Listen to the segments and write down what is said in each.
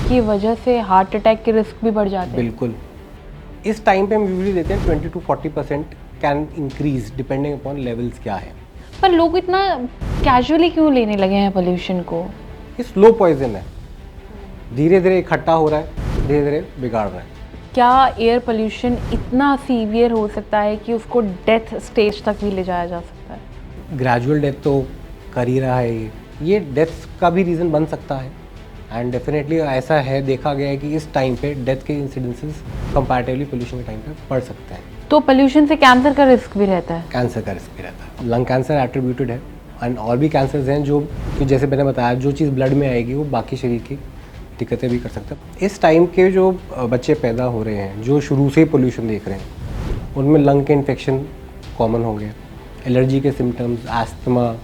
की वजह से हार्ट अटैक के रिस्क भी बढ़ जाते हैं। बिल्कुल, इस टाइम पे हम यूजुअली देते हैं 20 to 40% can increase depending upon levels क्या है। पर लोग इतना कैजुअली क्यों लेने लगे हैं पोल्यूशन को? ये स्लो पॉइजन है, धीरे धीरे इकट्ठा हो रहा है, धीरे धीरे बिगाड़ रहा है। क्या एयर पोल्यूशन इतना सीवियर हो सकता है कि उसको डेथ स्टेज तक भी ले जाया जा सकता है? ग्रेजुअल डेथ तो कर ही रहा है ये डेथ का भी रीज़न बन सकता है। एंड डेफिनेटली ऐसा है, देखा गया है कि इस टाइम पे डेथ के इंसिडेंसेस कंपैरेटिवली पोल्यूशन के टाइम पे बढ़ सकते हैं। तो पोल्यूशन से कैंसर का रिस्क भी रहता है? कैंसर का रिस्क भी रहता है। लंग कैंसर एट्रीब्यूटेड है एंड और भी कैंसर्स हैं जो कि जैसे मैंने बताया, जो चीज़ ब्लड में आएगी वो बाकी शरीर की दिक्कतें भी कर सकता है। इस टाइम के जो बच्चे पैदा हो रहे हैं, जो शुरू से ही पोल्यूशन देख रहे हैं, उनमें लंग के इन्फेक्शन कॉमन हो गए, एलर्जी के सिम्टम्स, एस्थमा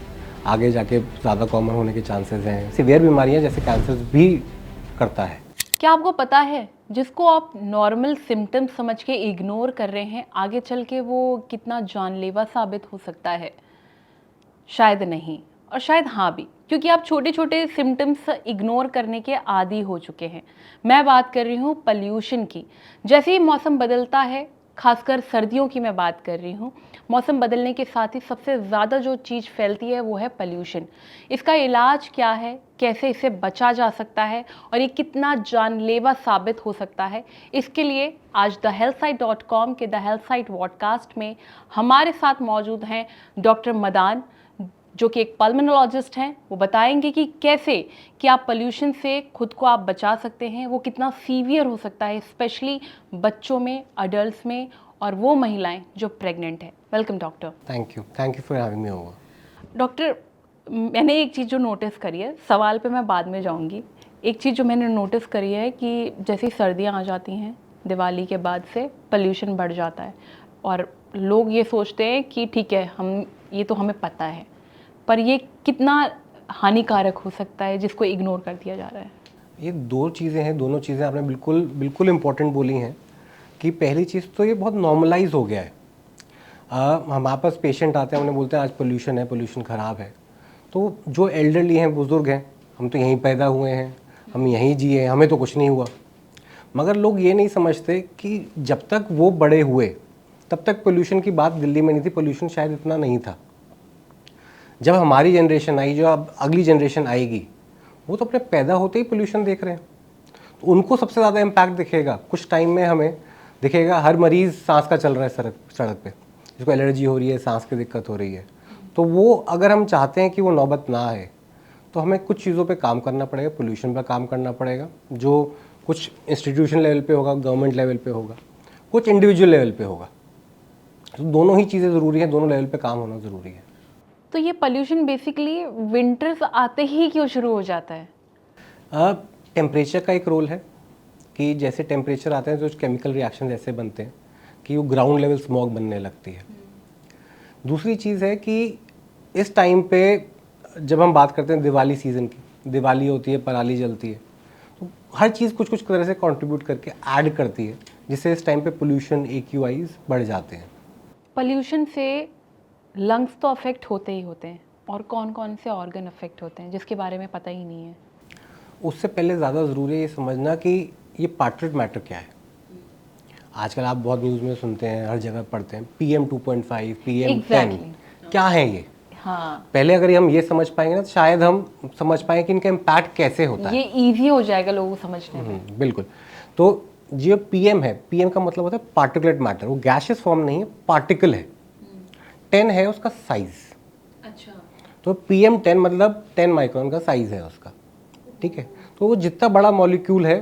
आगे जाके ज़्यादा कॉमन होने के चांसेस हैं। सीवियर बीमारियां जैसे कैंसर भी करता है। क्या आपको पता है जिसको आप नॉर्मल सिम्टम्स समझ के इग्नोर कर रहे हैं, आगे चल के वो कितना जानलेवा साबित हो सकता है? शायद नहीं, और शायद हाँ भी, क्योंकि आप छोटे छोटे सिम्टम्स इग्नोर करने के आदी हो चुके हैं। मैं बात कर रही हूँ पॉल्यूशन की। जैसे ही मौसम बदलता है, खासकर सर्दियों की मैं बात कर रही हूँ, मौसम बदलने के साथ ही सबसे ज़्यादा जो चीज़ फैलती है वो है पॉल्यूशन। इसका इलाज क्या है, कैसे इससे बचा जा सकता है और ये कितना जानलेवा साबित हो सकता है, इसके लिए आज thehealthsite.com के द हेल्थ साइट पॉडकास्ट में हमारे साथ मौजूद हैं डॉक्टर मदान, जो कि एक पल्मोनोलॉजिस्ट हैं। वो बताएंगे कि कैसे कि आप पोल्यूशन से खुद को आप बचा सकते हैं, वो कितना सीवियर हो सकता है, स्पेशली बच्चों में, अडल्ट्स में और वो महिलाएं जो प्रेग्नेंट है। Welcome doctor. Thank you for having me over. Doctor, मैंने एक चीज़ जो नोटिस करी है, सवाल पे मैं बाद में जाऊंगी। एक चीज़ जो मैंने नोटिस करी है कि जैसे ही सर्दियाँ आ जाती हैं, दिवाली के बाद से पोल्यूशन बढ़ जाता है और लोग ये सोचते हैं कि ठीक है, हम ये तो हमें पता है, पर ये कितना हानिकारक हो सकता है जिसको इग्नोर कर दिया जा रहा है। ये दो चीज़ें हैं, दोनों चीज़ें आपने बिल्कुल बिल्कुल इम्पोर्टेंट बोली हैं। कि पहली चीज़ तो ये बहुत नॉर्मलाइज हो गया है। हमारे पास पेशेंट आते हैं, उन्हें बोलते हैं आज पोल्यूशन है, पोल्यूशन ख़राब है। तो जो एल्डरली हैं, बुज़ुर्ग हैं, हम तो यहीं पैदा हुए हैं, हम यहीं जिए, हमें तो कुछ नहीं हुआ। मगर लोग ये नहीं समझते कि जब तक वो बड़े हुए तब तक पोल्यूशन की बात दिल्ली में नहीं थी, पोल्यूशन शायद इतना नहीं था। जब हमारी जनरेशन आई, जो अब अगली जनरेशन आएगी, वो तो अपने पैदा होते ही पोल्यूशन देख रहे हैं, तो उनको सबसे ज़्यादा इम्पैक्ट दिखेगा। कुछ टाइम में हमें दिखेगा हर मरीज़ सांस का चल रहा है सड़क पे, जिसको एलर्जी हो रही है, सांस की दिक्कत हो रही है। तो वो अगर हम चाहते हैं कि वो नौबत ना आए, तो हमें कुछ चीज़ों पे काम करना पड़ेगा, पोल्यूशन पर काम करना पड़ेगा, जो कुछ इंस्टीट्यूशन लेवल पे होगा, गवर्नमेंट लेवल पे होगा, कुछ इंडिविजुअल लेवल पे होगा। तो दोनों ही चीज़ें ज़रूरी हैं, दोनों लेवल पे काम होना ज़रूरी है। तो ये पोल्यूशन बेसिकली विंटर्स आते ही क्यों शुरू हो जाता है? टेम्परेचर का एक रोल है कि जैसे टेम्परेचर आते हैं तो केमिकल रिएक्शन ऐसे बनते हैं कि वो ग्राउंड लेवल स्मॉग बनने लगती है। दूसरी चीज़ है कि इस टाइम पे जब हम बात करते हैं दिवाली सीज़न की, दिवाली होती है, पराली जलती है, तो हर चीज़ कुछ कुछ तरह से कंट्रीब्यूट करके ऐड करती है, जिससे इस टाइम पे पोल्यूशन AQIs बढ़ जाते हैं। पोल्यूशन से लंग्स तो अफेक्ट होते ही होते हैं, और कौन कौन से ऑर्गन अफेक्ट होते हैं जिसके बारे में पता ही नहीं है? उससे पहले ज़्यादा ज़रूरी है ये समझना कि ये पार्टिकुलेट मैटर क्या है। आजकल आप बहुत न्यूज़ में सुनते हैं, हर जगह पढ़ते हैं PM 2.5, PM 10। क्या है ये? हाँ, पहले अगर हम ये समझ पाएंगे ना, तो शायद हम समझ पाएंगे कि इनका इम्पैक्ट कैसे होता है। ये इजी हो जाएगा लोगों को समझने में। बिल्कुल। तो जो PM है, PM का मतलब होता है पार्टिकुलेट मैटर, वो गैसियस फॉर्म नहीं है, पार्टिकल है। 10 है उसका साइज। अच्छा। तो PM 10 मतलब 10 माइक्रोन का साइज है उसका, ठीक है। तो वो जितना बड़ा मॉलिक्यूल है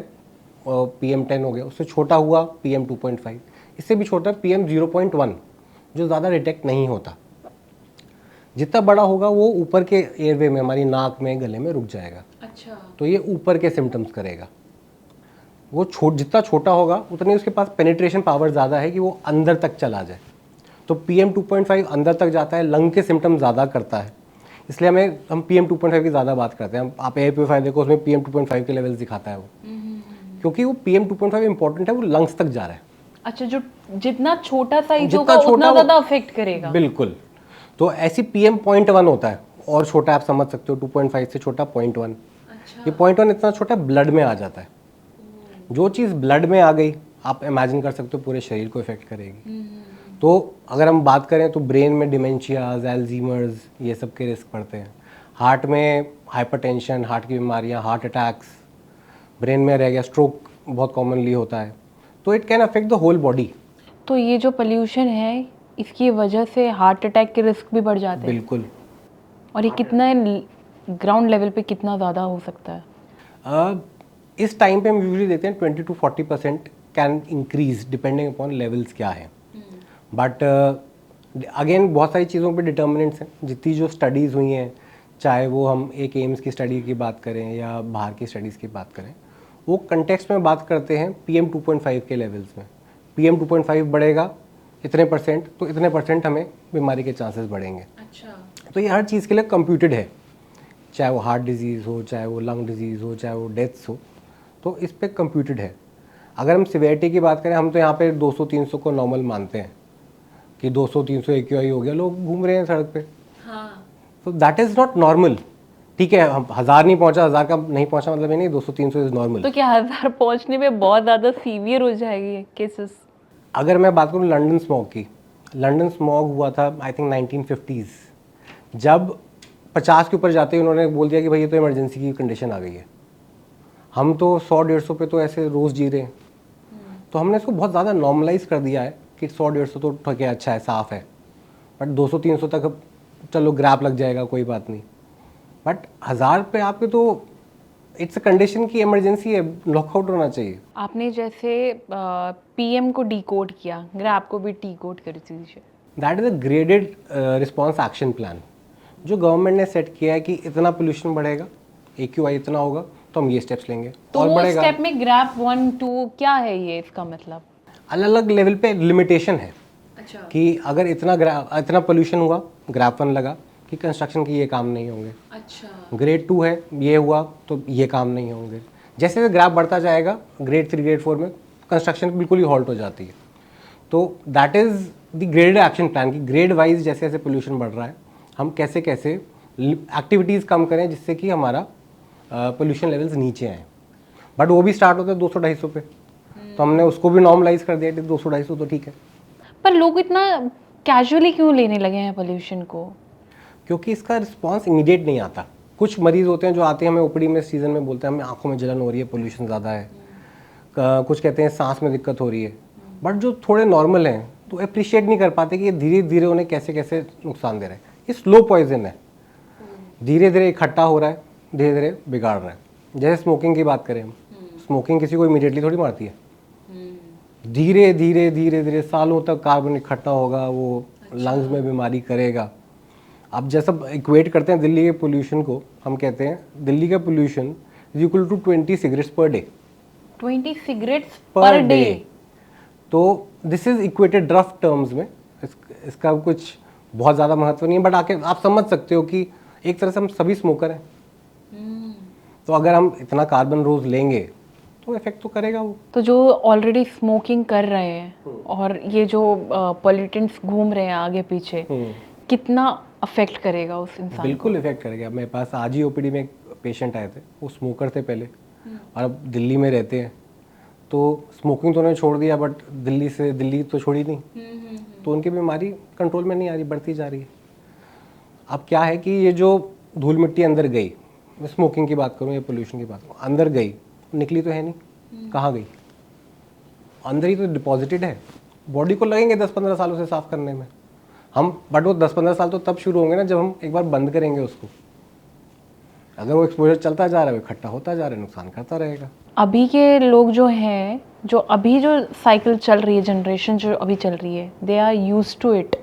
PM 10 हो गया, उससे छोटा हुआ PM 2.5, इससे भी छोटा PM 0.1, जो ज़्यादा डिटेक्ट नहीं होता। जितना बड़ा होगा वो ऊपर के एयरवे में, हमारी नाक में, गले में रुक जाएगा। अच्छा। तो ये ऊपर के सिम्टम्स करेगा। वो जितना छोटा होगा उतनी उसके पास पेनिट्रेशन पावर ज़्यादा है कि वो अंदर तक चला जाए। तो PM 2.5 अंदर तक जाता है, लंग के सिम्टम ज़्यादा करता है, इसलिए हम PM 2.5 की ज़्यादा बात करते हैं। आप एयर प्योरीफायर देखो, उसमें PM 2.5 के लेवल्स दिखाता है वो, क्योंकि वो PM 2.5 इंपॉर्टेंट है, वो लंग्स तक जा रहा है। अच्छा, जो जितना छोटा साइज जितना होगा छोटा उतना वो- ज़्यादा अफेक्ट करेगा। बिल्कुल। तो ऐसी PM 0.1 होता है, और छोटा आप समझ सकते हो, 2.5 से छोटा 0.1। अच्छा। ये 0.1 इतना छोटा ब्लड में आ जाता है। जो चीज़ ब्लड में आ गई आप इमेजिन कर सकते हो पूरे शरीर को इफेक्ट करेगी। तो अगर हम बात करें तो ब्रेन में डिमेंशियाज, एल्जीमर्स, ये सब के रिस्क पड़ते हैं। हार्ट में हाइपरटेंशन, हार्ट की बीमारियां, हार्ट अटैक्स, ब्रेन में रह गया स्ट्रोक बहुत कॉमनली होता है। तो it can affect the whole body. तो ये जो पोल्यूशन है इसकी वजह से हार्ट अटैक के रिस्क भी बढ़ जाते हैं। बिल्कुल। और ये कितना ग्राउंड लेवल पे कितना ज़्यादा हो सकता है? इस टाइम पे हम यूजुअली देते हैं 20 to 40% can increase depending upon levels क्या है। बट अगेन बहुत सारी चीज़ों पे डिटर्मिनेंट्स हैं। जितनी जो स्टडीज़ हुई हैं, चाहे वो हम एक एम्स की स्टडी की बात करें या बाहर की स्टडीज़ की बात करें, वो कंटेक्स्ट में बात करते हैं PM 2.5 के लेवल्स में। PM 2.5 बढ़ेगा इतने परसेंट तो इतने परसेंट हमें बीमारी के चांसेस बढ़ेंगे। अच्छा। तो ये हर चीज़ के लिए कंप्यूटेड है, चाहे वो हार्ट डिजीज़ हो, चाहे वो लंग डिजीज़ हो, चाहे वो डेथ्स हो, तो इस पे कंप्यूटेड है। अगर हम सिवियरिटी की बात करें, हम तो यहाँ पे 200-300 को नॉर्मल मानते हैं कि 200-300 AQI हो गया, लोग घूम रहे हैं सड़क पे। हाँ। तो दैट इज़ नॉट नॉर्मल। ठीक है, हम 1000 नहीं पहुँचा, 1000 का नहीं पहुँचा मतलब ये नहीं 200-300 इज़ नॉर्मल। तो क्या 1000 पहुंचने में बहुत ज़्यादा सीवियर हो जाएगी केसेस? अगर मैं बात करूँ लंदन स्मॉग की, लंदन स्मॉग हुआ था आई थिंक 1950s। जब 50 के ऊपर जाते ही उन्होंने बोल दिया कि भाई ये तो इमरजेंसी की कंडीशन आ गई है। हम तो 100-150 पे तो ऐसे रोज़ जी रहे हैं। तो हमने इसको बहुत ज़्यादा नॉर्मलाइज कर दिया है कि 100-150 तो ठीक है, अच्छा है, साफ़ है। बट 200-300 तक अब चलो ग्रैप लग जाएगा, कोई बात नहीं। बट 1000 पे आपके तो इट्स अ कंडीशन की इमरजेंसी है, लॉकआउट होना चाहिए। आपने जैसे पीएम को डिकोड किया, ग्रैप को भी डिकोड कर दीजिए। That is a graded response action plan जो गवर्नमेंट ने सेट किया है कि इतना पोल्यूशन बढ़ेगा, AQI इतना होगा तो हम ये स्टेप्स लेंगे। तो और वो बढ़ेगा, स्टेप में ग्रैप 1 2 क्या है ये इसका मतलब? अलग अलग लेवल पे लिमिटेशन है। अच्छा। कि अगर इतना पोल्यूशन हुआ, ग्रैप 1 लगा कि कंस्ट्रक्शन के ये काम नहीं होंगे। अच्छा। ग्रेड 2 है, ये हुआ तो ये काम नहीं होंगे। जैसे जैसे ग्राफ बढ़ता जाएगा, ग्रेड 3 ग्रेड 4 में कंस्ट्रक्शन बिल्कुल ही हॉल्ट हो जाती है। तो that is the graded action plan कि ग्रेड वाइज जैसे जैसे पोल्यूशन बढ़ रहा है, हम कैसे कैसे एक्टिविटीज़ कम करें जिससे कि हमारा पोल्यूशन लेवल्स नीचे आएँ। बट वो भी स्टार्ट होता है 200-250 पे, तो हमने उसको भी नॉर्मलाइज कर दिया कि 200-250 तो ठीक है। पर लोग इतना कैजुअली क्यों लेने लगे हैं पोल्यूशन को? क्योंकि इसका रिस्पांस इमीडिएट नहीं आता। कुछ मरीज होते हैं जो आते हैं हमें ओपीडी में सीजन में बोलते हैं हमें आंखों में जलन हो रही है, पोल्यूशन ज़्यादा है। कुछ कहते हैं सांस में दिक्कत हो रही है। बट जो थोड़े नॉर्मल हैं तो अप्रिशिएट नहीं कर पाते कि ये धीरे धीरे उन्हें कैसे कैसे नुकसान दे रहा है। ये स्लो पॉइजन है, धीरे धीरे इकट्ठा हो रहा है, धीरे धीरे बिगाड़ रहा है। जैसे स्मोकिंग की बात करें हम, स्मोकिंग किसी को इमीडिएटली थोड़ी मारती है, धीरे धीरे धीरे धीरे सालों तक कार्बन इकट्ठा होगा, वो लंग्स में बीमारी करेगा। अब जैसा इक्वेट करते हैं दिल्ली के पोल्यूशन को, हम कहते हैं दिल्ली का pollution is equal to 20 cigarettes per day. 20 cigarettes per day. तो this is equated rough terms में, इसका कुछ बहुत ज़्यादा महत्व नहीं है। बट आके आप समझ सकते हो कि एक तरह से हम सभी स्मोकर हैं। तो अगर हम इतना कार्बन रोज लेंगे तो इफेक्ट तो करेगा वो। तो जो ऑलरेडी स्मोकिंग कर रहे हैं और ये जो पॉल्यूटेंट्स घूम रहे हैं आगे पीछे, कितना अफेक्ट करेगा उस इंसान? बिल्कुल इफेक्ट करेगा। मेरे पास आज ही ओपीडी में एक पेशेंट आए थे, वो स्मोकर थे पहले और अब दिल्ली में रहते हैं। तो स्मोकिंग तो उन्होंने छोड़ दिया बट दिल्ली तो छोड़ी नहीं, तो उनकी बीमारी कंट्रोल में नहीं आ रही, बढ़ती जा रही है। अब क्या है कि ये जो धूल मिट्टी अंदर गई, मैं स्मोकिंग की बात करूँ या पोल्यूशन की बात करूँ, अंदर गई निकली तो है नहीं, कहाँ गई? अंदर ही तो डिपॉजिटेड है। बॉडी को लगेंगे 10-15 सालों से साफ करने में हम, बट वो 10-15 साल तो तब शुरू होंगे ना जब हम एक बार बंद करेंगे उसको। अगर वो एक्सपोजर चलता जा रहा है, इकट्ठा होता जा रहा है, नुकसान करता रहेगा। अभी के लोग जो हैं, जो अभी जो साइकिल चल रही है, जनरेशन जो अभी चल रही है, they are used to it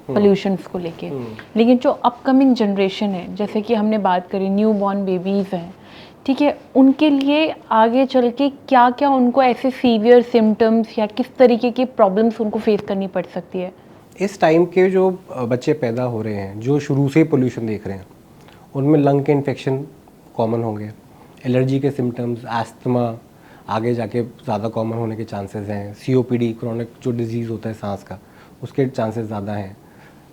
pollutions को लेके। लेकिन जो अपकमिंग जनरेशन है, जैसे कि हमने बात करी न्यू बॉर्न बेबीज़ हैं, ठीक है, उनके लिए आगे चल के क्या क्या उनको ऐसे सीवियर सिम्टम्स या किस तरीके की प्रॉब्लम्स उनको फेस करनी पड़ सकती है? इस टाइम के जो बच्चे पैदा हो रहे हैं, जो शुरू से पोल्यूशन देख रहे हैं, उनमें लंग के इन्फेक्शन कॉमन होंगे, एलर्जी के सिम्टम्स, एस्थमा आगे जाके ज़्यादा कॉमन होने के चांसेस हैं, COPD क्रोनिक जो डिजीज़ होता है सांस का, उसके चांसेस ज़्यादा हैं।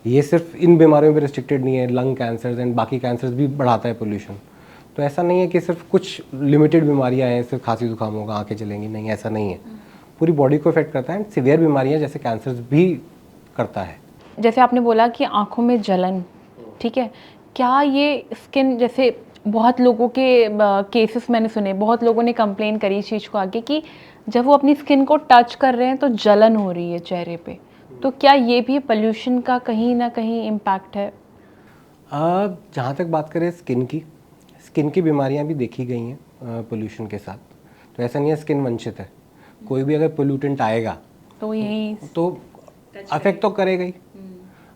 ये सिर्फ इन बीमारियों पे रिस्ट्रिक्टेड नहीं है, लंग कैंसर्स एंड बाकी कैंसर्स भी बढ़ाता है पोल्यूशन। तो ऐसा नहीं है कि सिर्फ कुछ लिमिटेड बीमारियां हैं, सिर्फ खांसी जुकाम होगा आंखें चलेंगी, नहीं ऐसा नहीं है। पूरी बॉडी को इफेक्ट करता है एंड सीवियर बीमारियां जैसे कैंसर भी करता है। जैसे आपने बोला कि आंखों में जलन, ठीक है, क्या ये स्किन, जैसे बहुत लोगों के केसेस मैंने सुने, बहुत लोगों ने कंप्लेन करी इस चीज़ को आगे कि जब वो अपनी स्किन को टच कर रहे हैं तो जलन हो रही है चेहरे पे, तो क्या ये भी पोल्यूशन का कहीं ना कहीं इम्पैक्ट है? जहाँ तक बात करें स्किन की बीमारियां भी देखी गई हैं पोल्यूशन के साथ। तो ऐसा नहीं है स्किन वंचित है, कोई भी अगर पोल्यूटेंट आएगा तो यही तो अफेक्ट तो करेगा ही।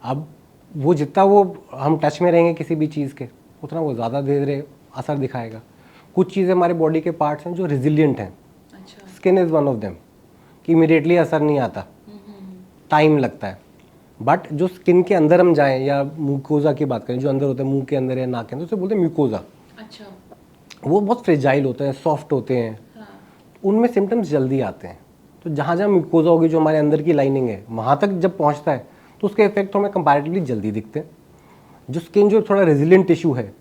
अब वो जितना वो हम टच में रहेंगे किसी भी चीज़ के, उतना वो ज़्यादा धीरे धीरे असर दिखाएगा। कुछ चीज़ें हमारे बॉडी के पार्ट्स हैं जो रेजिलिएंट हैं, skin is one of them, कि इमीडिएटली असर नहीं आता, टाइम लगता है। बट जो स्किन के अंदर हम जाएं या म्यूकोजा की बात करें, जो अंदर होता है मुंह के अंदर या नाक के अंदर, उसे बोलते हैं म्यूकोजा। अच्छा, वो बहुत फ्रेजाइल होते हैं, सॉफ्ट होते हैं, उनमें सिम्टम्स जल्दी आते हैं। तो जहाँ जहाँ म्यूकोजा होगी, जो हमारे अंदर की लाइनिंग है, वहाँ तक जब पहुँचता है तो उसके इफेक्ट हमें कंपैरेटिवली जल्दी दिखते हैं। जो स्किन जो थोड़ा रेजिलिएंट टिश्यू है,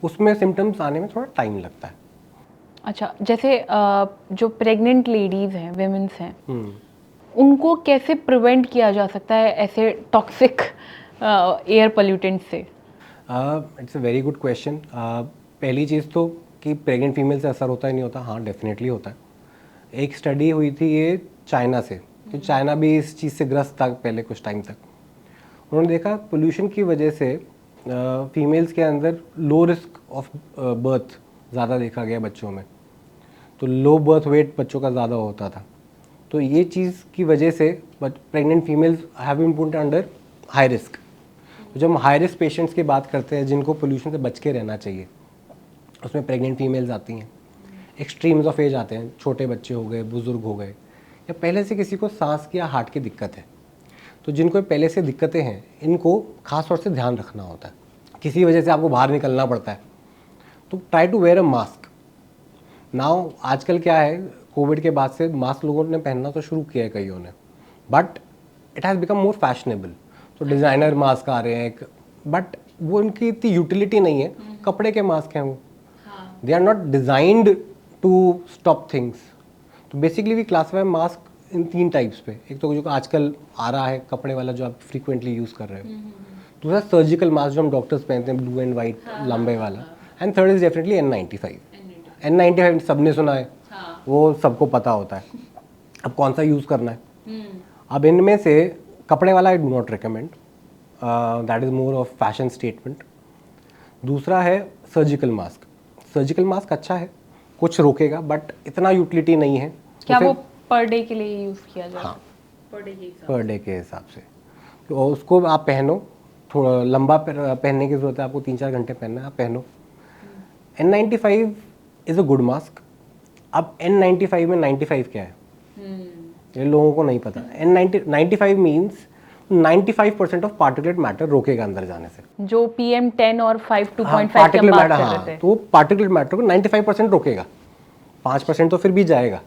उसमें सिम्टम्स आने में थोड़ा टाइम लगता है। अच्छा, जैसे जो प्रेग्नेंट लेडीज़ हैं, वेमेंस हैं, उनको कैसे प्रिवेंट किया जा सकता है ऐसे टॉक्सिक एयर पोल्यूटेंट से? It's a very good question. पहली चीज़ तो कि प्रेग्नेंट फीमेल से असर होता है नहीं होता, हाँ डेफिनेटली होता है। एक स्टडी हुई थी ये चाइना से, कि चाइना भी इस चीज़ से ग्रस्त था पहले कुछ टाइम तक। उन्होंने देखा पोल्यूशन की वजह से फीमेल्स के अंदर लो रिस्क ऑफ बर्थ ज़्यादा देखा गया बच्चों में, तो लो बर्थ वेट बच्चों का ज़्यादा होता था। तो ये चीज़ की वजह से pregnant females have been put under high risk. तो जब हम हाई रिस्क पेशेंट्स की बात करते हैं जिनको पोल्यूशन से बच के रहना चाहिए, उसमें प्रेग्नेंट फीमेल्स आती हैं, एक्सट्रीम्स ऑफ एज आते हैं, छोटे बच्चे हो गए, बुज़ुर्ग हो गए, या पहले से किसी को सांस की या हार्ट की दिक्कत है। तो जिनको पहले से दिक्कतें हैं, इनको खास तौर से ध्यान रखना होता है। किसी वजह से आपको बाहर निकलना पड़ता है तो try to wear a mask. Now आजकल क्या है, कोविड के बाद से मास्क लोगों ने पहनना तो शुरू किया है कईयों ने, but it has become more fashionable. तो डिज़ाइनर मास्क आ रहे हैं, बट वो उनकी इतनी यूटिलिटी नहीं है। कपड़े के मास्क हैं वो, they are not designed to stop things. तो basically we classify mask in 3 types पे। एक तो जो आजकल आ रहा है कपड़े वाला जो आप फ्रीक्वेंटली यूज़ कर रहे हो, दूसरा सर्जिकल मास्क जो हम डॉक्टर्स पहनते हैं, ब्लू एंड वाइट लंबे वाला, and third is definitely N95। N95 सबने सुना है, वो सबको पता होता है। अब कौन सा यूज़ करना है? अब इनमें से कपड़े वाला I do not recommend, that is more of fashion statement. दूसरा है सर्जिकल मास्क। सर्जिकल मास्क अच्छा है, कुछ रोकेगा, बट इतना यूटिलिटी नहीं है। क्या वो पर डे के लिए यूज़ किया जाए? हाँ, पर डे के हिसाब से। तो उसको आप पहनो, थोड़ा लंबा पहनने की ज़रूरत है आपको, 3-4 घंटे पहनना है, आप पहनो। N95 is a good mask. अब N95 में 95 क्या है ये लोगों को नहीं पता। N95 means 95% of particulate matter रोकेगा अंदर जाने से। जो PM10 और 5 2.5 की हम पार्टिकुलेट बात मैटर, कर रहे थे। हाँ, तो पार्टिकुलेट मैटर को 95% रोकेगा, 5% तो फिर भी जाएगा।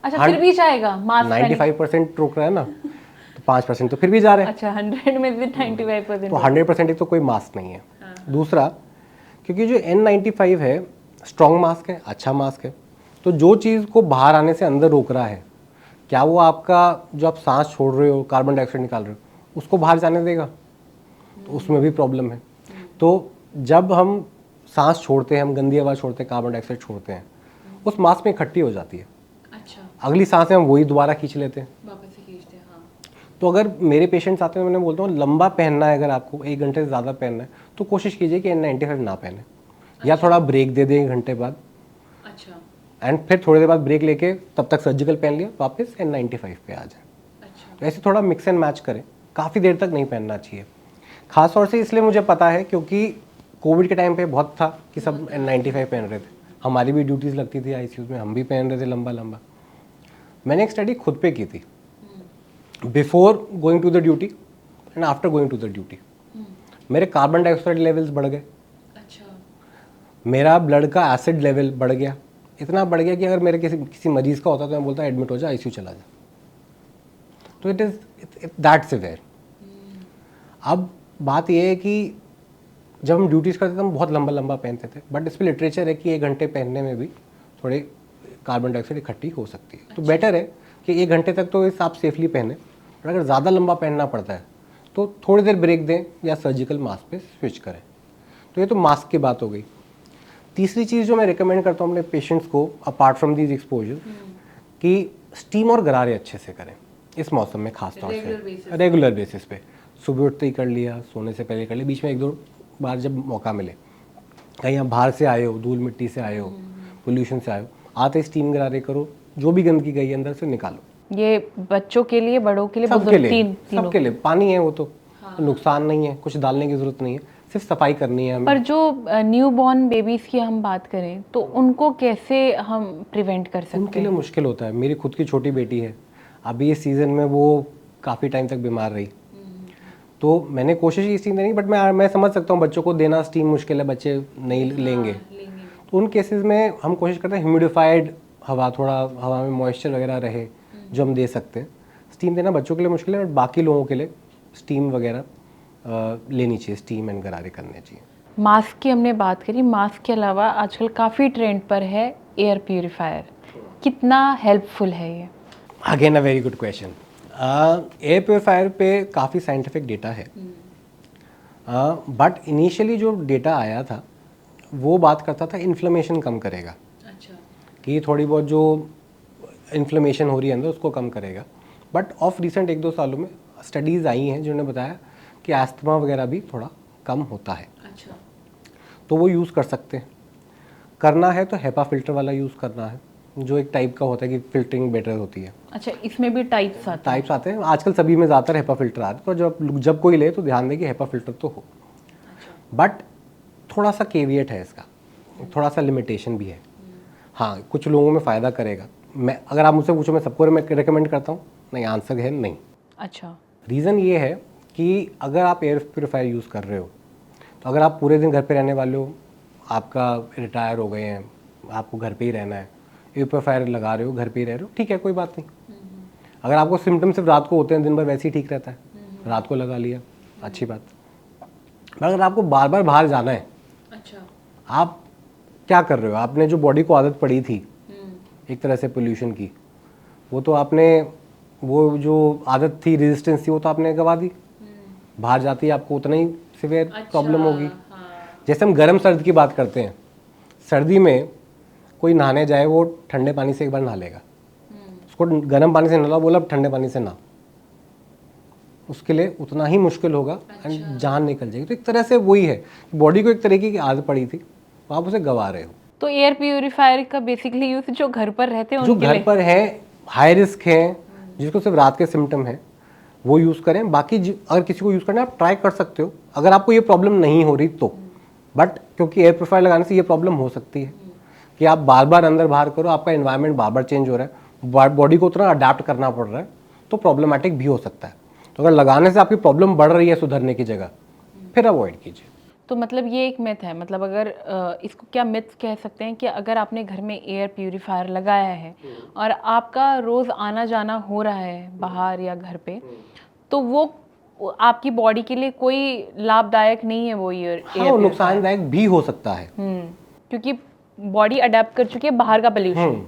अच्छा, फिर भी जाएगा मास्क 95% रोक रहा है ना, तो 5% तो फिर भी जा रहे हैं। अच्छा, 100 में से 95%। तो 100% तो कोई मास्क नहीं है। दूसरा, क्योंकि जो N95 है स्ट्रॉन्ग मास्क है, अच्छा मास्क है, तो जो चीज़ को बाहर आने से अंदर रोक रहा है, क्या वो आपका जो आप सांस छोड़ रहे हो, कार्बन डाइऑक्साइड निकाल रहे हो, उसको बाहर जाने देगा? तो उसमें भी प्रॉब्लम है। तो जब हम सांस छोड़ते हैं, हम गंदी हवा छोड़ते हैं, कार्बन डाइऑक्साइड छोड़ते हैं, उस मास्क में इकट्ठी हो जाती है। अच्छा, अगली सांस में हम वही दोबारा खींच लेते हैं। वापस से खींचते हैं। हाँ। तो अगर मेरे पेशेंट्स आते हैं, मैंने बोलता हूँ लंबा पहनना है, अगर आपको 1 घंटे से ज़्यादा पहनना है तो कोशिश कीजिए कि N95 ना पहने, या थोड़ा ब्रेक दे दें 1 घंटे बाद, अच्छा, एंड फिर थोड़ी देर बाद ब्रेक लेके तब तक सर्जिकल पहन लिया, वापस N95 पे आ जाए। अच्छा। तो ऐसे थोड़ा मिक्स एंड मैच करें, काफ़ी देर तक नहीं पहनना चाहिए। खास तौर से इसलिए मुझे पता है क्योंकि कोविड के टाइम पे बहुत था कि सब N95 पहन रहे थे, हमारी भी ड्यूटीज़ लगती थी ICU में, हम भी पहन रहे थे लंबा लंबा। मैंने एक स्टडी खुद पे की थी, before going to the duty and after going to the duty. मेरे कार्बन डाइऑक्साइड लेवल्स बढ़ गए, अच्छा, मेरा ब्लड का एसिड लेवल बढ़ गया, इतना बढ़ गया कि अगर मेरे किसी मरीज का होता तो मैं बोलता एडमिट हो जा, ICU चला जा। तो इट इज़ दैट सिवियर। अब बात यह है कि जब हम ड्यूटीज़ करते थे हम बहुत लंबा लंबा पहनते थे, बट इस पर लिटरेचर है कि 1 घंटे पहनने में भी थोड़े कार्बन डाइऑक्साइड इकट्ठी हो सकती है। तो बेटर है कि 1 घंटे तक तो इस आप सेफली पहने, और अगर ज़्यादा लंबा पहनना पड़ता है तो थोड़ी देर ब्रेक दें या सर्जिकल मास्क पे स्विच करें। तो ये तो मास्क की बात हो गई। तीसरी चीज़ जो मैं रिकमेंड करता हूँ अपने पेशेंट्स को, अपार्ट फ्रॉम दीज एक्सपोजर, कि स्टीम और गरारे अच्छे से करें इस मौसम में, खास तौर से रेगुलर बेसिस पे। सुबह उठते ही कर लिया, सोने से पहले कर लिया, बीच में 1-2 बार जब मौका मिले। कहीं आप बाहर से आए हो, धूल मिट्टी से आए हो, पोल्यूशन से आए हो, आते ही स्टीम गरारे करो, जो भी गंदगी गई है अंदर से निकालो। ये बच्चों के लिए, बड़ों के लिए, सबके बुजुर्ग, लिए, तीनों सबके लिए। पानी है वो तो नुकसान नहीं है, कुछ डालने की जरूरत नहीं है, सिर्फ सफाई करनी है हमें। पर जो न्यू बॉर्न बेबीज की हम बात करें तो उनको कैसे हम प्रिवेंट कर सकते उनके लिए हैं? मुश्किल होता है। मेरी खुद की छोटी बेटी है, अभी इस सीज़न में वो काफ़ी टाइम तक बीमार रही, तो मैंने कोशिश की स्टीम देने की, बट मैं समझ सकता हूँ बच्चों को देना स्टीम मुश्किल है, बच्चे नहीं लेंगे। तो उन केसेस में हम कोशिश करते हैं ह्यूमिडिफाइड हवा, थोड़ा हवा में मॉइस्चर वगैरह रहे जो हम दे सकते हैं। स्टीम देना बच्चों के लिए मुश्किल है, बट बाकी लोगों के लिए स्टीम वगैरह लेनी चाहिए, स्टीम एंड गरारे करने चाहिए। मास्क की हमने बात करी, मास्क के अलावा आजकल काफ़ी ट्रेंड पर है एयर प्यूरिफायर। कितना हेल्पफुल है ये? Again a very good question. Air purifier पे काफ़ी साइंटिफिक डेटा है, बट इनिशियली जो डेटा आया था वो बात करता था इन्फ्लेमेशन कम करेगा। अच्छा। कि थोड़ी बहुत जो इन्फ्लेमेशन हो रही है अंदर उसको कम करेगा, बट ऑफ रिसेंट 1-2 सालों में स्टडीज़ आई हैं जिन्होंने बताया कि एस्थमा वगैरह भी थोड़ा कम होता है। अच्छा। तो वो यूज़ कर सकते हैं। करना है तो हेपा फिल्टर वाला यूज़ करना है, जो एक टाइप का होता है कि फिल्टरिंग बेटर होती है। अच्छा, इसमें भी टाइप्स आते हैं? टाइप्स आते हैं आजकल, सभी में ज़्यादातर हेपा फिल्टर आ रहे हैं, तो जब कोई ले तो ध्यान दें कि हेपा फिल्टर तो हो। बट थोड़ा सा केविएट है इसका, थोड़ा सा लिमिटेशन भी है। हाँ, कुछ लोगों में फ़ायदा करेगा। मैं अगर आप मुझसे पूछो मैं सबको रिकमेंड करता हूँ, नहीं, आंसर है नहीं। अच्छा। रीज़न ये है कि अगर आप एयर प्योरीफायर यूज़ कर रहे हो, तो अगर आप पूरे दिन घर पे रहने वाले हो, आपका रिटायर हो गए हैं, आपको घर पे ही रहना है, एयर प्योरीफायर लगा रहे हो, घर पे ही रह रहे हो, ठीक है, कोई बात नहीं। अगर आपको सिम्टम सिर्फ रात को होते हैं, दिन भर वैसे ही ठीक रहता है, रात को लगा लिया, अच्छी बात। पर अगर आपको बार बार बाहर जाना है, अच्छा। आप क्या कर रहे हो? आपने जो बॉडी को आदत पड़ी थी एक तरह से पोल्यूशन की, वो तो आपने, वो जो आदत थी, रेजिस्टेंस थी, वो तो आपने गवा दी। बाहर जाती है आपको उतना ही सिवियर प्रॉब्लम होगी। जैसे हम गर्म सर्द की बात करते हैं, सर्दी में कोई नहाने जाए वो ठंडे पानी से एक बार नहा लेगा, उसको गर्म पानी से नहलाओ, बोला अब ठंडे पानी से नहा, उसके लिए उतना ही मुश्किल होगा एंड जान निकल जाएगी। तो एक तरह से वही है, बॉडी को एक तरीके की आदत पड़ी थी, तो आप उसे गवा रहे हो। तो एयर प्यूरिफायर का बेसिकली यूज जो घर पर रहते हैं जो उनके घर लिए? पर है, हाई रिस्क है, जिसको सिर्फ रात के सिम्टम है, वो यूज़ करें। बाकी अगर किसी को यूज़ करना है आप ट्राई कर सकते हो, अगर आपको ये प्रॉब्लम नहीं हो रही तो। बट क्योंकि एयर प्योरीफायर लगाने से ये प्रॉब्लम हो सकती है कि आप बार बार अंदर बाहर करो, आपका एनवायरनमेंट बार बार चेंज हो रहा है, बॉडी को उतना अडेप्ट करना पड़ रहा है, तो प्रॉब्लमेटिक भी हो सकता है। तो अगर लगाने से आपकी प्रॉब्लम बढ़ रही है सुधरने की जगह, फिर अवॉइड कीजिए। तो मतलब ये एक मिथ है, मतलब अगर इसको क्या मिथ कह सकते हैं कि अगर आपने घर में एयर प्यूरिफायर लगाया है और आपका रोज़ आना जाना हो रहा है बाहर या घर पे, तो वो आपकी बॉडी के लिए कोई लाभदायक नहीं है वो एयर हाँ, वो नुकसानदायक भी हो सकता है। क्योंकि बॉडी अडेप्ट कर चुकी है बाहर का पोल्यूशन,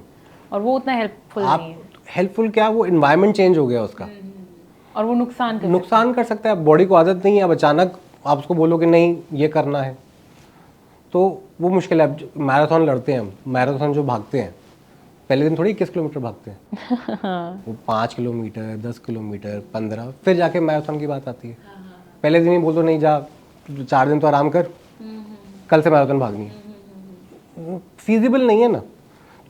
और वो उतना हेल्पफुल नहीं है, हेल्पफुल क्या, वो इन्वायरमेंट चेंज हो गया उसका, और वो नुकसान कर सकता है। बॉडी को आदत नहीं है, अब अचानक आप उसको बोलो कि नहीं ये करना है, तो वो मुश्किल है। अब मैराथन लड़ते हैं हम, मैराथन जो भागते हैं, पहले दिन थोड़ी 21 किलोमीटर भागते हैं, वो 5 किलोमीटर, 10 किलोमीटर, 15, फिर जाके मैराथन की बात आती है। पहले दिन ही बोल दो नहीं जा, 4 दिन तो आराम कर, कल से मैराथन भागनी है, फीजिबल नहीं है ना।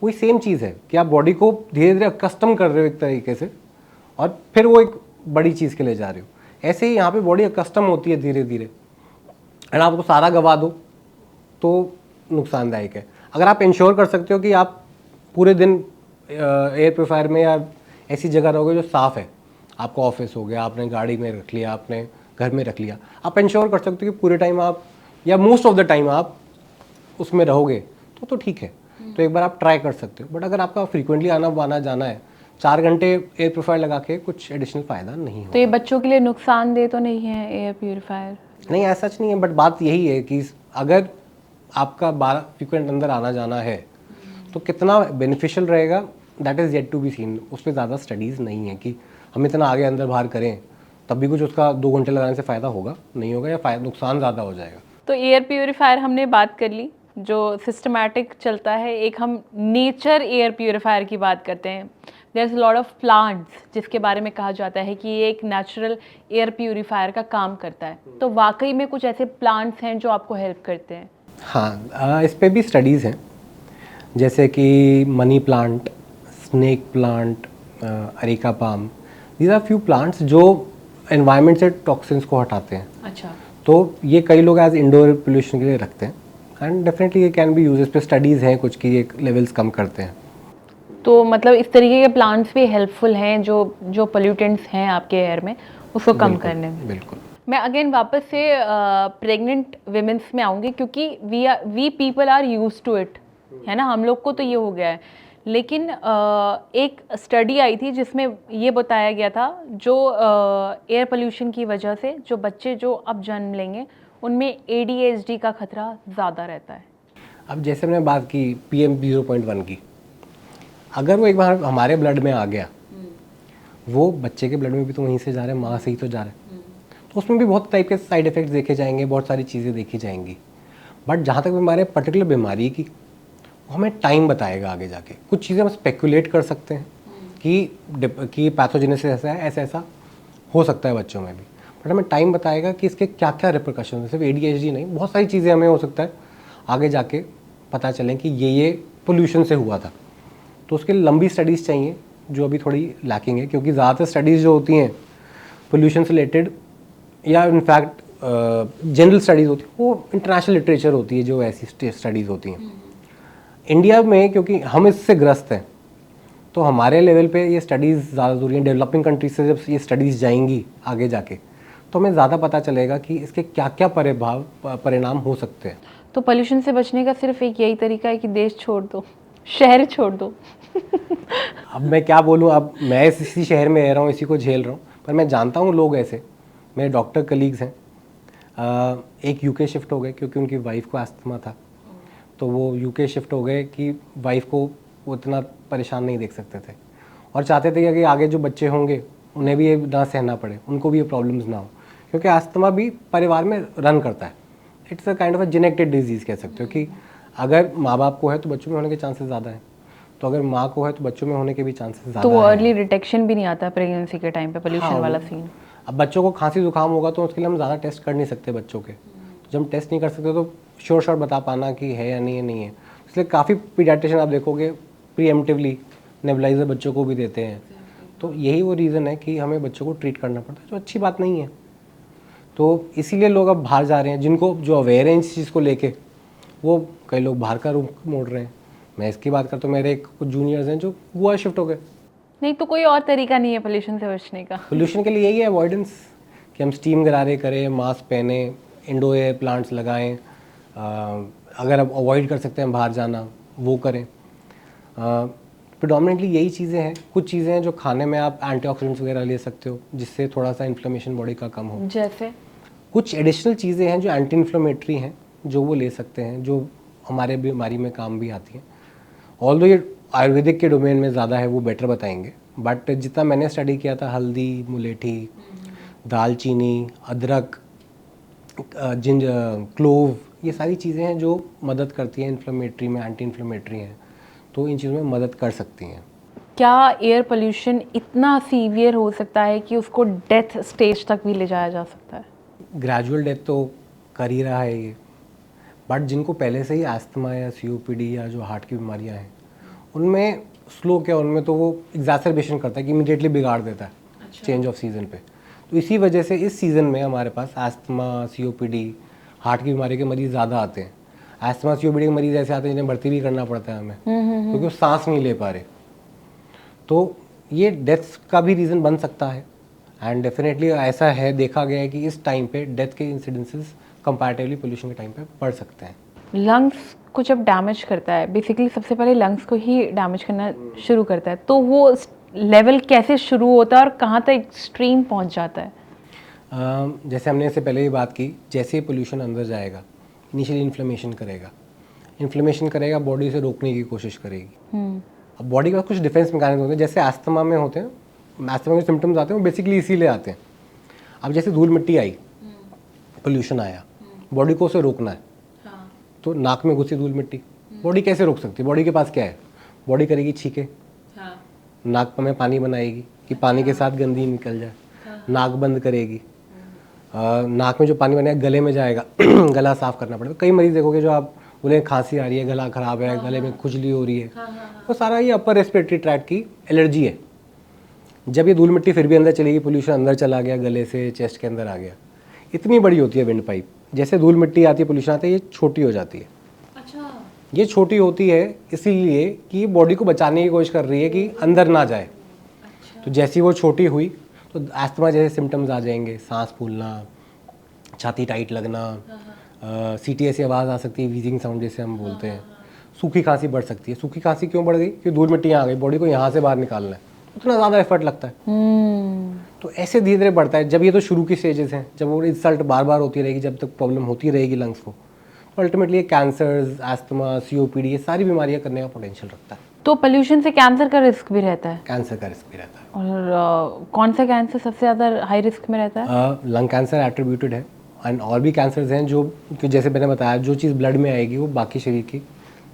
वही सेम चीज़ है कि आप बॉडी को धीरे धीरे कस्टम कर रहे हो एक तरीके से, और फिर वो एक बड़ी चीज़ के लिए जा रहे हो। ऐसे ही यहाँ पे बॉडी कस्टम होती है धीरे धीरे, एंड आप उसको सारा गवा दो तो नुकसानदायक है। अगर आप इंश्योर कर सकते हो कि आप पूरे दिन एयर प्योरीफायर में या ऐसी जगह रहोगे जो साफ़ है, आपका ऑफिस हो गया, आपने गाड़ी में रख लिया, आपने घर में रख लिया, आप इंश्योर कर सकते हो कि पूरे टाइम आप या मोस्ट ऑफ द टाइम आप उसमें रहोगे, तो ठीक है। तो एक बार आप ट्राई कर सकते हो। बट अगर आपका फ्रीक्वेंटली आना जाना है, 4 घंटे एयर प्योरीफायर लगा के कुछ एडिशनल फ़ायदा नहीं तो ये होगा। बच्चों के लिए नुकसानदेह तो नहीं है एयर प्यूरिफायर? नहीं ऐसा सच नहीं है, बट बात यही है कि अगर आपका 12 फ्रीक्वेंट अंदर आना जाना है तो कितना बेनिफिशियल रहेगा, that is yet to be seen. उस पर ज़्यादा स्टडीज़ नहीं है कि हम इतना आगे अंदर बाहर करें तब भी कुछ उसका 2 घंटे लगाने से फ़ायदा होगा नहीं होगा, या नुकसान ज़्यादा हो जाएगा। तो एयर प्यूरीफायर हमने बात कर ली जो सिस्टमैटिक चलता है। एक हम नेचर एयर प्यूरीफायर की बात करते हैं। There is lot of plants जिसके बारे में कहा जाता है कि ये एक नेचुरल एयर प्यूरीफायर का काम करता है। तो वाकई में कुछ ऐसे प्लांट्स हैं जो आपको हेल्प करते हैं? हाँ, इस पे भी स्टडीज़ हैं, जैसे कि money plant, snake plant, areca palm. These are few plants जो एनवायरनमेंट से टॉक्सिन्स को हटाते हैं। अच्छा। तो ये कई लोग एज इंडोर पोल्यूशन के लिए रखते हैं, एंड डेफिनेटली ये कैन बी यूज। इस पे स्टडीज़ हैं कुछ की एक लेवल्स कम करते हैं। तो मतलब इस तरीके के प्लांट्स भी हेल्पफुल हैं जो पोल्यूटेंट्स हैं आपके एयर में उसको कम करने में। बिल्कुल। मैं अगेन वापस से प्रेग्नेंट विमेंस में आऊँगी क्योंकि we people are use to it, है ना, हम लोग को तो ये हो गया है। लेकिन एक स्टडी आई थी जिसमें ये बताया गया था जो एयर पोल्यूशन की वजह से जो बच्चे जो अब जन्म लेंगे उनमें ADHD का खतरा ज़्यादा रहता है। अब जैसे मैंने बात की PM 0.1 की, अगर वो एक बार हमारे ब्लड में आ गया, वो बच्चे के ब्लड में भी तो वहीं से जा रहा है, माँ से ही तो जा रहा है, तो उसमें भी बहुत टाइप के साइड इफ़ेक्ट्स देखे जाएंगे, बहुत सारी चीज़ें देखी जाएंगी। बट जहाँ तक हमारे पर्टिकुलर बीमारी की, वो हमें टाइम बताएगा आगे जाके। कुछ चीज़ें हम स्पेकुलेट कर सकते हैं कि पैथोजेनेसिस ऐसा है, ऐसा ऐसा हो सकता है बच्चों में भी, बट हमें टाइम बताएगा कि इसके क्या क्या रिपरकशन है। सिर्फ ADHD नहीं, बहुत सारी चीज़ें हमें हो सकता है आगे जाके पता चलें कि ये पोल्यूशन से हुआ था। तो उसके लिए लंबी स्टडीज़ चाहिए जो अभी थोड़ी लैकिंग है, क्योंकि ज़्यादातर स्टडीज़ जो होती हैं पोल्यूशन से रिलेटेड या इनफैक्ट जनरल स्टडीज़ होती है, वो इंटरनेशनल लिटरेचर होती है जो ऐसी स्टडीज़ होती हैं। इंडिया में क्योंकि हम इससे ग्रस्त हैं, तो हमारे लेवल पे ये स्टडीज़ ज़्यादा ज़रूरी हैं। डेवलपिंग कंट्रीज से जब ये स्टडीज़ जाएंगी आगे जाके, तो हमें ज़्यादा पता चलेगा कि इसके क्या क्या परिणाम हो सकते हैं। तो पोल्यूशन से बचने का सिर्फ एक यही तरीका है कि देश छोड़ दो, शहर छोड़ दो। अब मैं क्या बोलूँ, अब मैं इसी शहर में रह रहा हूँ, इसी को झेल रहा हूँ, पर मैं जानता हूँ लोग ऐसे, मेरे डॉक्टर कलीग्स हैं, एक UK शिफ्ट हो गए क्योंकि उनकी वाइफ को अस्थमा था, तो वो UK शिफ्ट हो गए कि वाइफ को वो इतना परेशान नहीं देख सकते थे, और चाहते थे कि आगे जो बच्चे होंगे उन्हें भी ये ना सहना पड़े, उनको भी ये प्रॉब्लम्स ना हो, क्योंकि अस्थमा भी परिवार में रन करता है। It's a kind of a genetic disease कह सकते हो कि अगर माँ बाप को है तो बच्चों में होने के चांसेस ज़्यादा हैं, तो अगर माँ को है तो बच्चों में होने के भी चांसेस ज़्यादा तो वो हैं। अर्ली डिटेक्शन भी नहीं आता प्रेगनेंसी के टाइम पे पोल्यूशन वाला सीन। अब बच्चों को खांसी जुकाम होगा तो उसके लिए हम ज़्यादा टेस्ट कर नहीं सकते बच्चों के, तो जब हम टेस्ट नहीं कर सकते तो श्योर बता पाना कि है या नहीं है। इसलिए काफ़ी पीडियाट्रिशियन आप देखोगे प्रीएम्प्टिवली नेबुलाइजर बच्चों को भी देते हैं, तो यही वो रीज़न है कि हमें बच्चों को ट्रीट करना पड़ता है, जो अच्छी बात नहीं है। तो इसीलिए लोग अब बाहर जा रहे हैं, जिनको जो अवेयर हैं इस चीज़ को लेके, वो कई लोग बाहर का रुख मोड़ रहे हैं। मैं इसकी बात करता हूँ, मेरे कुछ जूनियर्स हैं जो गोवा शिफ्ट हो गए। नहीं तो कोई और तरीका नहीं है पोल्यूशन से बचने का? पोल्यूशन के लिए यही है अवॉइडेंस, कि हम स्टीम गरारे करें, मास्क पहने, इंडोर एयर प्लांट्स लगाएं, अगर अब अवॉइड कर सकते हैं बाहर जाना वो करें। प्रिडोमिनेटली यही चीज़ें हैं। कुछ चीज़ें हैं जो खाने में आप एंटीऑक्सीडेंट्स वगैरह ले सकते हो जिससे थोड़ा सा इन्फ्लेमेशन बॉडी का कम हो। जैसे कुछ एडिशनल चीज़ें हैं जो एंटी इन्फ्लेमेटरी हैं जो वो ले सकते हैं, जो हमारे बीमारी में काम भी आती हैं। ऑल्दो ये आयुर्वेदिक के डोमेन में ज़्यादा है, वो बेटर बताएंगे, बट जितना मैंने स्टडी किया था, हल्दी, मुलेठी, दालचीनी, अदरक, जिंजर, क्लोव, ये सारी चीज़ें हैं जो मदद करती हैं इन्फ्लेमेटरी में, एंटी इन्फ्लेमेटरी हैं, तो इन चीज़ों में मदद कर सकती हैं। क्या एयर पोल्यूशन इतना सीवियर हो सकता है कि उसको डेथ स्टेज तक भी ले जाया जा सकता है? ग्रेजुअल डेथ तो कर ही रहा है ये, बट जिनको पहले से ही अस्थमा या COPD या जो हार्ट की बीमारियां हैं, उनमें स्लो क्या, उनमें तो वो एग्जैसरबेशन करता है कि इमीडिएटली बिगाड़ देता है। अच्छा। चेंज ऑफ सीज़न पे। तो इसी वजह से इस सीज़न में हमारे पास अस्थमा, COPD, हार्ट की बीमारी के मरीज़ ज़्यादा आते हैं। अस्थमा, COPD के मरीज़ ऐसे आते हैं जिन्हें भर्ती भी करना पड़ता है हमें, क्योंकि वो सांस नहीं ले पा रहे। तो ये डेथ्स का भी रीज़न बन सकता है, एंड डेफिनेटली ऐसा है, देखा गया है कि इस टाइम पे डेथ के इंसिडेंसेस कंपैरेटिवली पोल्यूशन के टाइम पे बढ़ सकते हैं। लंग्स को जब डैमेज करता है, बेसिकली सबसे पहले लंग्स को ही डैमेज करना शुरू करता है, तो वो लेवल कैसे शुरू होता है और कहाँ तक एक्सट्रीम पहुँच जाता है? जैसे हमने इससे पहले भी बात की, जैसे ही पोल्यूशन अंदर जाएगा इनिशियली इन्फ्लेमेशन करेगा, बॉडी से रोकने की कोशिश करेगी। अब बॉडी के पास कुछ डिफेंस मैकेनिज्म होते हैं, जैसे अस्थमा में होते हैं, अस्थमा में सिम्टम्स आते हैं वो बेसिकली इसीलिए आते हैं। अब जैसे धूल मिट्टी आई, पोल्यूशन आया, बॉडी को उसे रोकना है, तो नाक में घुसी धूल मिट्टी, बॉडी कैसे रोक सकती है? बॉडी के पास क्या है? बॉडी करेगी छींके, नाक में पानी बनाएगी कि पानी के साथ गंदगी निकल जाए, नाक बंद करेगी, नाक में जो पानी बनेगा गले में जाएगा, गला साफ करना पड़ेगा। कई मरीज देखोगे जो आप बोले खांसी आ रही है, गला खराब है, गले में खुजली हो रही है, वो सारा ये अपर रेस्पिरेटरी ट्रैक्ट की एलर्जी है। जब ये धूल मिट्टी फिर भी अंदर चलेगी, पोल्यूशन अंदर चला गया, गले से चेस्ट के अंदर आ गया, इतनी बड़ी होती है विंड पाइप। जैसे धूल मिट्टी आती है, पोल्यूशन आता है, ये छोटी हो जाती है। अच्छा। ये छोटी होती है इसीलिए कि बॉडी को बचाने की कोशिश कर रही है कि अंदर ना जाए। अच्छा। तो जैसी वो छोटी हुई तो अस्थमा जैसे सिम्टम्स आ जाएंगे, सांस फूलना, छाती टाइट लगना, CTS की आवाज़ आ सकती है, वीजिंग साउंड जैसे हम बोलते हैं, सूखी खांसी बढ़ सकती है। सूखी खांसी क्यों बढ़ गई? क्योंकि धूल मिट्टी यहाँ आ गई, बॉडी को यहाँ से बाहर निकालना है, उतना ज़्यादा एफर्ट लगता है। तो ऐसे धीरे धीरे बढ़ता है। जब ये तो शुरू की स्टेजेस हैं, जब वो इंसल्ट बार बार होती रहेगी, जब तक प्रॉब्लम होती रहेगी लंग्स को, तो अल्टीमेटली कैंसर्स, अस्थमा, COPD, ये सारी बीमारियाँ करने का पोटेंशियल रखता है। तो पोल्यूशन से कैंसर का रिस्क भी रहता है? कैंसर का रिस्क भी रहता है। और कौन सा कैंसर सबसे ज़्यादा हाई रिस्क में रहता है? लंग कैंसर एट्रीब्यूटेड है, एंड और भी कैंसर्स हैं जो कि जैसे मैंने बताया, जो चीज़ ब्लड में आएगी वो बाकी शरीर की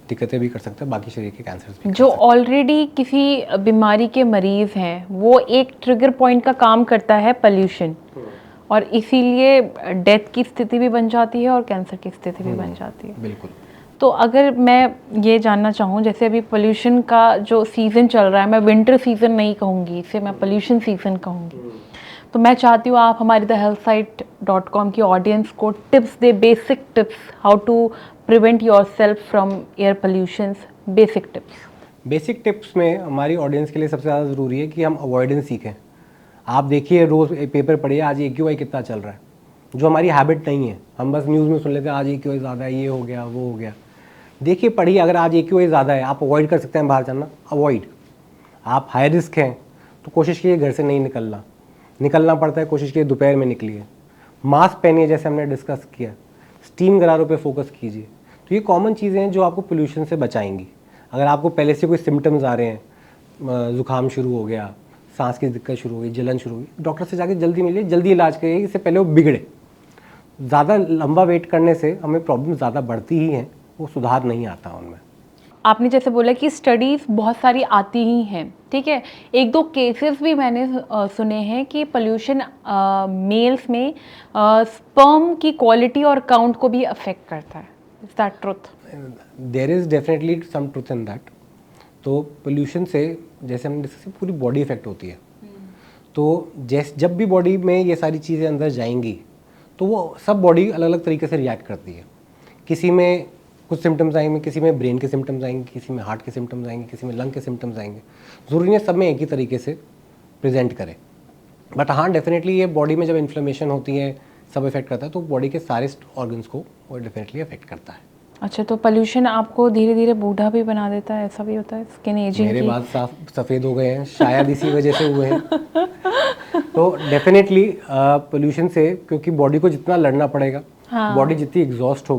दिक्कतें भी कर सकता है, बाकी शरीर के कैंसर्स भी। जो ऑलरेडी किसी बीमारी के मरीज हैं, वो एक ट्रिगर पॉइंट का काम करता है पोल्यूशन, और इसीलिए डेथ की स्थिति भी बन जाती है और कैंसर की स्थिति भी बन जाती है। बिल्कुल। तो अगर मैं ये जानना चाहूँ, जैसे अभी पोल्यूशन का जो सीज़न चल रहा है, मैं विंटर सीज़न नहीं कहूँगी इसे, मैं पोल्यूशन सीज़न कहूँगी, तो मैं चाहती हूँ आप हमारी thehealthsite.com की ऑडियंस को टिप्स दे, basic tips, how to prevent yourself from air pollution. Basic tips में हमारी ऑडियंस के लिए सबसे ज़्यादा ज़रूरी है कि हम अवॉइडेंस सीखें। आप देखिए, रोज़ पेपर पढ़िए, आज AQI कितना चल रहा है, जो हमारी हैबिट नहीं है। हम बस न्यूज़ में सुन लेते हैं आज AQI ज़्यादा है, ये हो गया, वो हो गया। देखिए, पढ़िए, अगर आज AQI ज़्यादा है, आप अवॉइड कर सकते हैं बाहर जाना, अवॉइड। आप हाई रिस्क हैं तो कोशिश कीजिए घर से नहीं निकलना पड़ता है, कोशिश कीजिए दोपहर में निकलिए, मास्क पहनिए जैसे हमने डिस्कस किया, स्टीम गरारों पे फोकस कीजिए। तो ये कॉमन चीज़ें हैं जो आपको पोल्यूशन से बचाएंगी। अगर आपको पहले से कोई सिम्टम्स आ रहे हैं, ज़ुकाम शुरू हो गया, सांस की दिक्कत शुरू हो गई, जलन शुरू हो गई, डॉक्टर से जाके जल्दी मिलिए, जल्दी इलाज करिए, इससे पहले वो बिगड़े। ज़्यादा लंबा वेट करने से हमें प्रॉब्लम ज़्यादा बढ़ती ही हैं, वो सुधार नहीं आता उनमें। आपने जैसे बोला कि स्टडीज़ बहुत सारी आती ही हैं, ठीक है, एक दो केसेस भी मैंने सुने हैं कि पोल्यूशन मेल्स में स्पर्म की क्वालिटी और काउंट को भी अफेक्ट करता है। Is that truth? There is definitely some truth in that. तो पोल्यूशन से, जैसे हमने डिस्कस, पूरी बॉडी इफेक्ट होती है। तो जब भी बॉडी में ये सारी चीज़ें अंदर जाएंगी तो वो सब बॉडी अलग अलग तरीके से रिएक्ट करती है। किसी में कुछ सिम्टम्स आएंगे, किसी में ब्रेन के सिम्टम्स आएंगे, किसी में हार्ट के सिम्टम्स आएंगे, किसी में लंग के सिम्टम्स आएंगे। ज़रूरी नहीं सब में एक ही तरीके से प्रेजेंट करें, बट हाँ डेफिनेटली ये बॉडी में जब इन्फ्लेमेशन होती है, सब इफेक्ट करता है, तो बॉडी के सारे ऑर्गन्स को वो डेफिनेटली अफेक्ट करता है। अच्छा, तो पोल्यूशन आपको धीरे धीरे बूढ़ा भी बना देता है, ऐसा भी होता है? स्किन एजिंग मेरे बाल सफ़ेद हो गए हैं, शायद इसी वजह से हुए हैं। तो डेफिनेटली पोल्यूशन से, क्योंकि बॉडी को जितना लड़ना पड़ेगा, बॉडी जितनी एग्जॉस्ट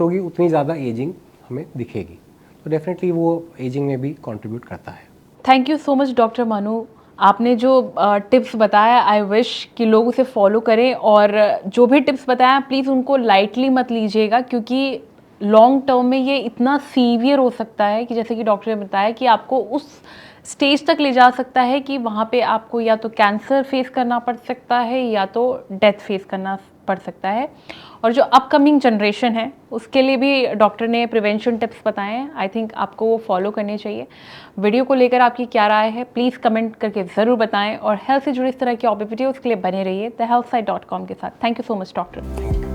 होगी उतनी ज़्यादा एजिंग हमें दिखेगी। तो डेफिनेटली वो एजिंग में भी कंट्रीब्यूट करता है। Thank you so much doctor Manu, आपने जो टिप्स बताया, आई विश कि लोग उसे फॉलो करें, और जो भी टिप्स बताया प्लीज़ उनको लाइटली मत लीजिएगा, क्योंकि लॉन्ग टर्म में ये इतना सीवियर हो सकता है कि जैसे कि डॉक्टर ने बताया कि आपको उस स्टेज तक ले जा सकता है कि वहाँ पे आपको या तो कैंसर फेस करना पड़ सकता है या तो डेथ फेस करना पड़ सकता है। और जो अपकमिंग जनरेशन है उसके लिए भी डॉक्टर ने प्रिवेंशन टिप्स बताए हैं, आई थिंक आपको वो फॉलो करने चाहिए। वीडियो को लेकर आपकी क्या राय है प्लीज़ कमेंट करके ज़रूर बताएं, और हेल्थ से जुड़ी इस तरह की वीडियोज़ के लिए बने रहिए thehealthsite.com के साथ। Thank you so much doctor.